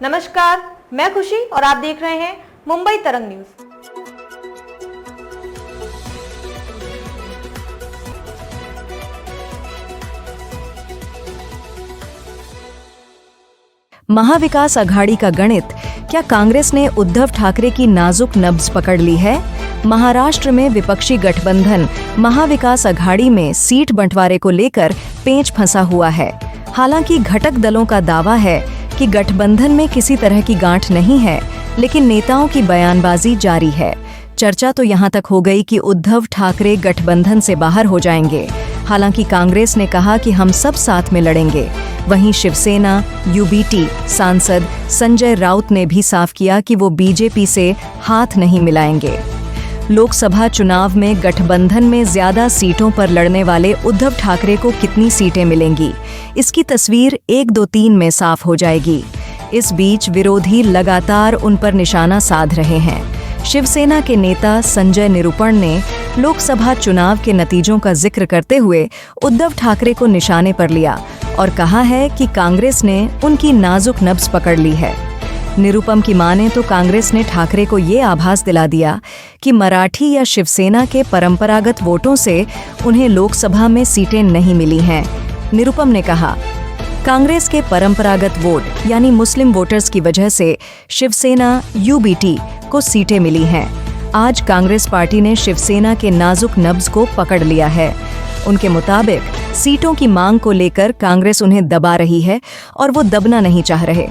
नमस्कार, मैं खुशी और आप देख रहे हैं मुंबई तरंग न्यूज। महाविकास आघाड़ी का गणित, क्या कांग्रेस ने उद्धव ठाकरे की नाजुक नब्ज पकड़ ली है? महाराष्ट्र में विपक्षी गठबंधन महाविकास आघाड़ी में सीट बंटवारे को लेकर पेंच फंसा हुआ है। हालांकि घटक दलों का दावा है कि गठबंधन में किसी तरह की गांठ नहीं है, लेकिन नेताओं की बयानबाजी जारी है। चर्चा तो यहां तक हो गई कि उद्धव ठाकरे गठबंधन से बाहर हो जाएंगे। हालांकि कांग्रेस ने कहा कि हम सब साथ में लड़ेंगे। वहीं शिवसेना यूबीटी सांसद संजय राउत ने भी साफ किया कि वो बीजेपी से हाथ नहीं मिलाएंगे। लोकसभा चुनाव में गठबंधन में ज्यादा सीटों पर लड़ने वाले उद्धव ठाकरे को कितनी सीटें मिलेंगी, इसकी तस्वीर 1-2-3 में साफ हो जाएगी। इस बीच विरोधी लगातार उन पर निशाना साध रहे हैं। शिवसेना के नेता संजय निरूपण ने लोकसभा चुनाव के नतीजों का जिक्र करते हुए उद्धव ठाकरे को निशाने पर लिया और कहा है कि कांग्रेस ने उनकी नाजुक नब्ज पकड़ ली है। निरूपम की माने तो कांग्रेस ने ठाकरे को ये आभास दिला दिया कि मराठी या शिवसेना के परंपरागत वोटों से उन्हें लोकसभा में सीटें नहीं मिली हैं। निरूपम ने कहा, कांग्रेस के परंपरागत वोट यानी मुस्लिम वोटर्स की वजह से शिवसेना यूबीटी को सीटें मिली हैं। आज कांग्रेस पार्टी ने शिवसेना के नाजुक नब्ज को पकड़ लिया है। उनके मुताबिक सीटों की मांग को लेकर कांग्रेस उन्हें दबा रही है और वो दबना नहीं चाह रहे।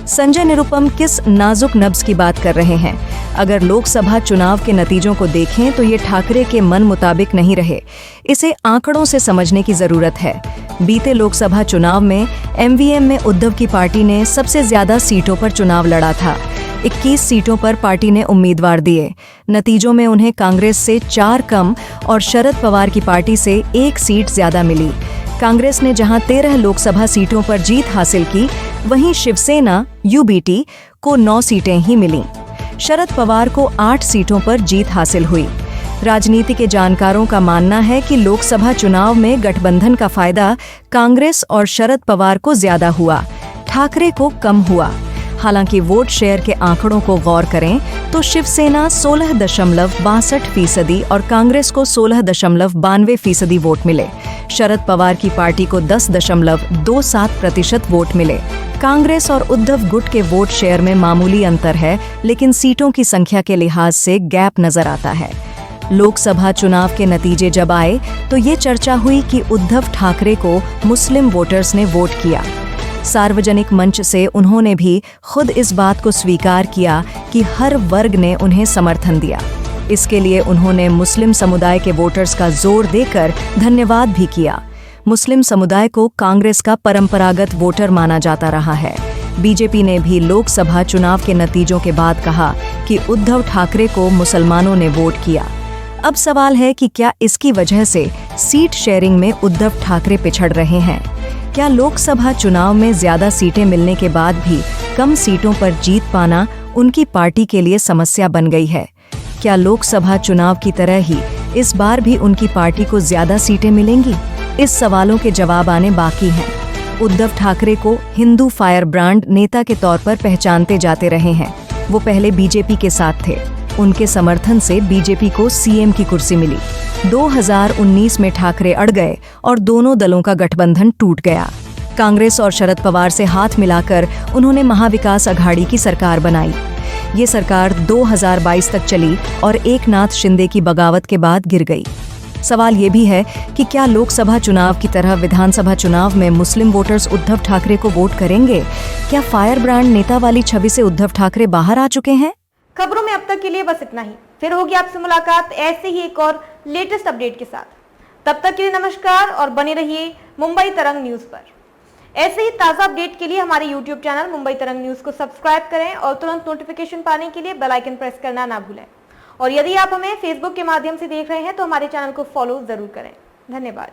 संजय निरूपम किस नाजुक नब्ज की बात कर रहे हैं? अगर लोकसभा चुनाव के नतीजों को देखें तो ये ठाकरे के मन मुताबिक नहीं रहे। इसे आंकड़ों से समझने की जरूरत है। बीते लोकसभा चुनाव में एमवीएम में उद्धव की पार्टी ने सबसे ज्यादा सीटों पर चुनाव लड़ा था। 21 सीटों पर पार्टी ने उम्मीदवार दिए। नतीजों में उन्हें कांग्रेस से 4 कम और शरद पवार की पार्टी से 1 सीट ज्यादा मिली। कांग्रेस ने जहां 13 लोकसभा सीटों पर जीत हासिल की, वहीं शिवसेना यूबीटी को 9 सीटें ही मिलीं। शरद पवार को 8 सीटों पर जीत हासिल हुई। राजनीति के जानकारों का मानना है कि लोकसभा चुनाव में गठबंधन का फायदा कांग्रेस और शरद पवार को ज्यादा हुआ, ठाकरे को कम हुआ। हालांकि वोट शेयर के आंकड़ों को गौर करें तो शिवसेना 16.62% और कांग्रेस को 16.92% वोट मिले। शरद पवार की पार्टी को 10.27% वोट मिले। कांग्रेस और उद्धव गुट के वोट शेयर में मामूली अंतर है, लेकिन सीटों की संख्या के लिहाज से गैप नजर आता है। लोकसभा चुनाव के नतीजे जब आए तो ये चर्चा हुई कि उद्धव ठाकरे को मुस्लिम वोटर्स ने वोट किया। सार्वजनिक मंच से उन्होंने भी खुद इस बात को स्वीकार किया कि हर वर्ग ने उन्हें समर्थन दिया। इसके लिए उन्होंने मुस्लिम समुदाय के वोटर्स का जोर देकर धन्यवाद भी किया। मुस्लिम समुदाय को कांग्रेस का परंपरागत वोटर माना जाता रहा है। बीजेपी ने भी लोकसभा चुनाव के नतीजों के बाद कहा कि उद्धव ठाकरे को मुसलमानों ने वोट किया। अब सवाल है कि क्या इसकी वजह से सीट शेयरिंग में उद्धव ठाकरे पिछड़ रहे हैं? क्या लोकसभा चुनाव में ज्यादा सीटें मिलने के बाद भी कम सीटों पर जीत पाना उनकी पार्टी के लिए समस्या बन गई है? क्या लोकसभा चुनाव की तरह ही इस बार भी उनकी पार्टी को ज्यादा सीटें मिलेंगी? इस सवालों के जवाब आने बाकी हैं। उद्धव ठाकरे को हिंदू फायर ब्रांड नेता के तौर पर पहचानते जाते रहे हैं। वो पहले बीजेपी के साथ थे। उनके समर्थन से बीजेपी को सीएम की कुर्सी मिली। 2019 में ठाकरे अड़ गए और दोनों दलों का गठबंधन टूट गया। कांग्रेस और शरद पवार से हाथ मिलाकर उन्होंने महाविकास आघाड़ी की सरकार बनाई। ये सरकार 2022 तक चली और एकनाथ शिंदे की बगावत के बाद गिर गई। सवाल ये भी है कि क्या लोकसभा चुनाव की तरह विधानसभा चुनाव में मुस्लिम वोटर्स उद्धव ठाकरे को वोट करेंगे? क्या फायर ब्रांड नेता वाली छवि से उद्धव ठाकरे बाहर आ चुके हैं? खबरों में अब तक के लिए बस इतना ही। फिर होगी आपसे मुलाकात ऐसे ही एक और लेटेस्ट अपडेट के साथ। तब तक के लिए नमस्कार और बने रहिए मुंबई तरंग न्यूज पर। ऐसे ही ताज़ा अपडेट के लिए हमारे YouTube चैनल मुंबई तरंग न्यूज को सब्सक्राइब करें और तुरंत नोटिफिकेशन पाने के लिए बेल आइकन प्रेस करना ना भूलें। और यदि आप हमें फेसबुक के माध्यम से देख रहे हैं तो हमारे चैनल को फॉलो जरूर करें। धन्यवाद।